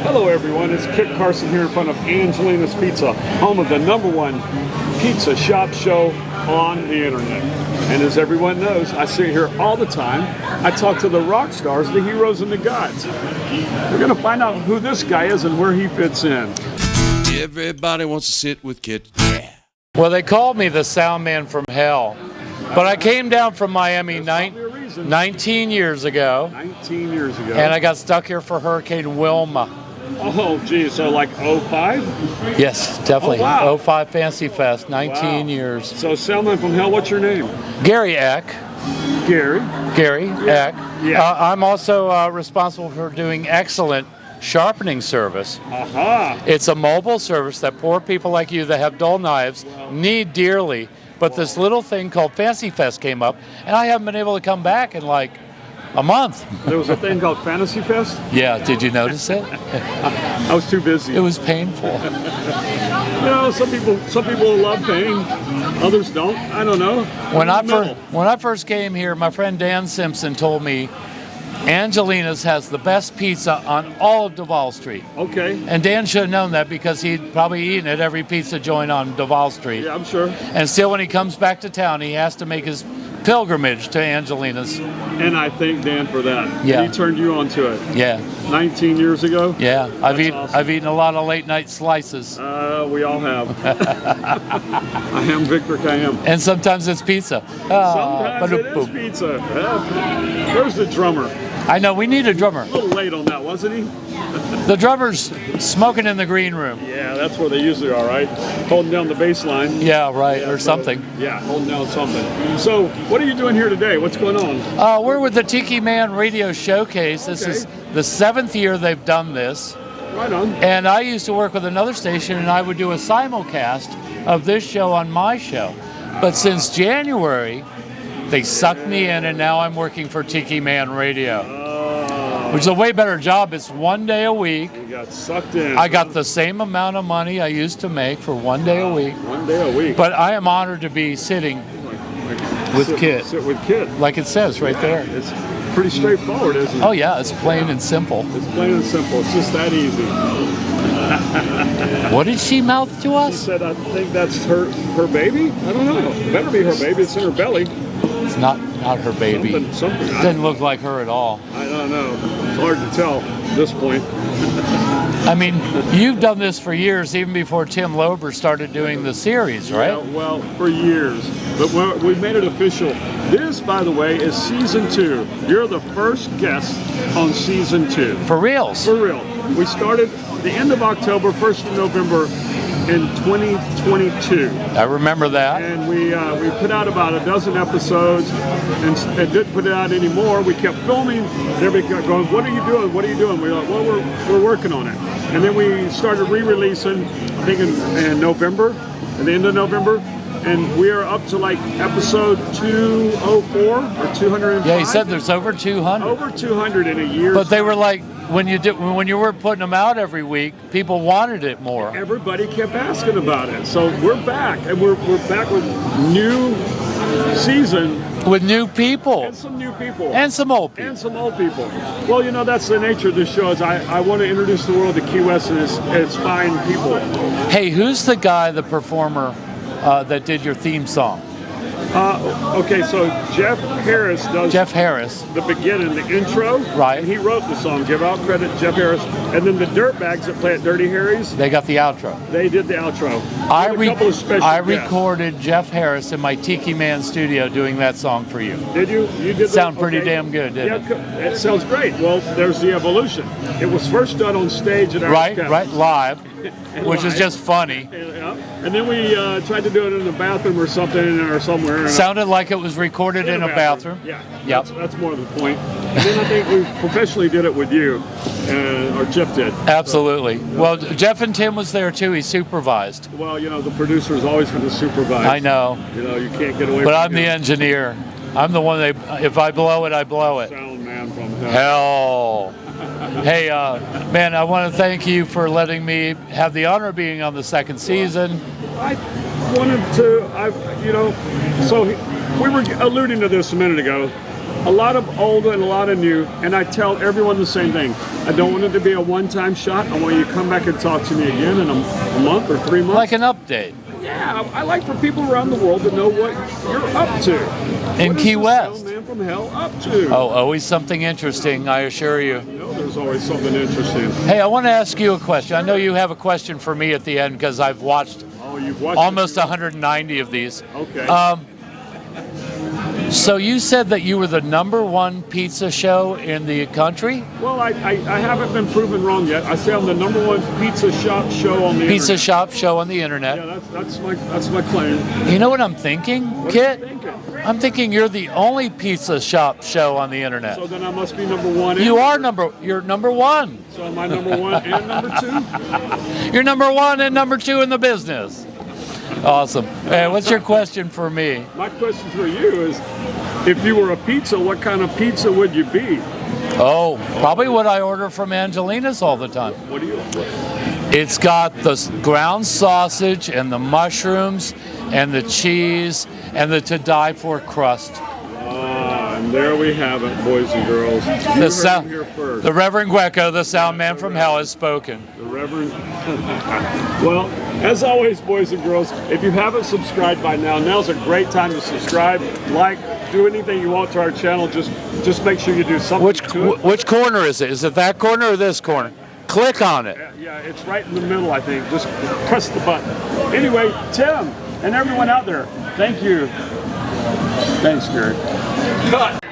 Hello everyone, it's Kit Carson here in front of Angelina's Pizza, home of the #1 pizza shop show on the internet. And as everyone knows, I sit here all the time. I talk to the rock stars, the heroes, and the gods. We're going to find out who this guy is and where he fits in. Everybody wants to sit with Kit. Well, they called me the Soundman from hell, but I came down from Miami 19 years ago. 19 years ago. And I got stuck here for Hurricane Wilma. Oh, geez, so like 05? Yes, definitely. Oh, wow. 05 Fancy Fest, 19 years. So, Soundman from hell, what's your name? Gary Eck. Gary Eck. Yeah. I'm also responsible for doing excellent sharpening service. Aha. It's a mobile service that poor people like you that have dull knives need dearly. But this little thing called Fancy Fest came up, and I haven't been able to come back in like a month. There was a thing called Fantasy Fest? Yeah, did you notice it? I was too busy. It was painful. You know, some people love pain, others don't. I don't know. When I first came here, my friend Dan Simpson told me Angelina's has the best pizza on all of Duval Street. Okay. And Dan should have known that because he'd probably eaten at every pizza joint on Duval Street. Yeah, I'm sure. And still, when he comes back to town, he has to make his pilgrimage to Angelina's. And I thank Dan for that. Yeah. He turned you onto it. Yeah. 19 years ago? Yeah. Awesome. I've eaten a lot of late night slices. We all have. I am Victor Cayam. And sometimes it's pizza. Sometimes it is pizza. Where's the drummer? I know, we need a drummer. A little late on that, wasn't he? The drummer's smoking in the green room. Yeah, that's where they usually are, right? Holding down the bass line. Yeah, right, or something. Yeah, holding down something. So, what are you doing here today? What's going on? We're with the TikiMan Radio Showcase. This is the 7th year they've done this. Right on. And I used to work with another station, and I would do a simulcast of this show on my show. But since January, they sucked me in, and now I'm working for TikiMan Radio. Which is a way better job. It's 1 day a week. You got sucked in. I got the same amount of money I used to make for 1 day a week. 1 day a week. But I am honored to be sitting with Kit. Sit with Kit. Like it says right there. It's pretty straightforward, isn't it? Oh yeah, it's plain and simple. It's plain and simple. It's just that easy. What did she mouth to She us? said, I think that's her baby? I don't know. It better be her baby. It's in her belly. It's not her baby. Something. Doesn't look like her at all. I don't know. It's hard to tell at this point. I mean, you've done this for years, even before Tim Lober started doing the series, right? Yeah, well, for years. But we've made it official. This, by the way, is season 2. You're the first guest on season 2. For reals? For real. We started the end of October, 1st of November in 2022. I remember that. And we put out about a dozen episodes and didn't put it out anymore. We kept filming. Everybody kept going, what are you doing? What are you doing? We're like, well, we're working on it. And then we started re-releasing, I think in November, at the end of November. And we are up to like episode 204 or 205. Yeah, he said there's over 200. Over 200 in a year. But they were like, when you were putting them out every week, people wanted it more. Everybody kept asking about it. So we're back, and we're back with new season. With new people. And some new people. And some old people. And some old people. Well, you know, that's the nature of this show. Is I want to introduce the world to Key West and its fine people. Hey, who's the guy, the performer, that did your theme song? Okay, so Jeff Harris does the beginning, the intro. Right. And he wrote the song. Give out credit to Jeff Harris. And then the Dirtbags that play at Dirty Harry's. They got the outro. They did the outro. I guests. recorded Jeff Harris in my TikiMan studio doing that song for you. Did you? You did. Sound pretty damn good, didn't it? It sounds great. Well, there's the evolution. It was first done on stage at our Right, live, which is just funny. And then we tried to do it in the bathroom or something or somewhere. Sounded like it was recorded in a bathroom. Yeah. Yep. That's more the point. And then I think we professionally did it with you, or Jeff did. Absolutely. Well, Jeff and Tim was there too. He supervised. Well, you know, the producer is always going to supervise. I know. You know, you can't get away but from I'm the engineer. I'm the one if I blow it, I blow it. Soundman from hell. Hey, man, I want to thank you for letting me have the honor of being on the second season. I wanted to, so we were alluding to this a minute ago. A lot of old and a lot of new, and I tell everyone the same thing. I don't want it to be a one-time shot. I want you to come back and talk to me again in a month or 3 months. Like an update. Yeah, I like for people around the world to know what you're up to. In What is Key the West. Soundman from hell up to? Oh, always something interesting, I assure you. No, there's always something interesting. Hey, I want to ask you a question. I know you have a question for me at the end because I've watched Oh, you've watched almost it? 190 of these. Okay. So you said that you were the #1 pizza show in the country? Well, I haven't been proven wrong yet. I say I'm the #1 pizza shop show on the Pizza internet. shop show on the internet. Yeah, that's my claim. You know what I'm thinking, What Kit? are you thinking? I'm thinking you're the only pizza shop show on the internet. So then I must be #1. You are you're #1. So am I #1 and #2? You're #1 and #2 in the business. Awesome. Hey, what's your question for me? My question for you is, if you were a pizza, what kind of pizza would you be? Oh, probably what I order from Angelina's all the time. What do you? It's got the ground sausage and the mushrooms and the cheese and the to die for crust. And there we have it, boys and girls. You heard him here first. The Reverend Gueco, the sound man from hell, has spoken. The Reverend. Well, as always, boys and girls, if you haven't subscribed by now, now's a great time to subscribe, like, do anything you want to our channel. Just make sure you do something to it. Which corner is it? Is it that corner or this corner? Click on it. Yeah, it's right in the middle, I think. Just press the button. Anyway, Tim and everyone out there, thank you. Thanks, Gary. Cut.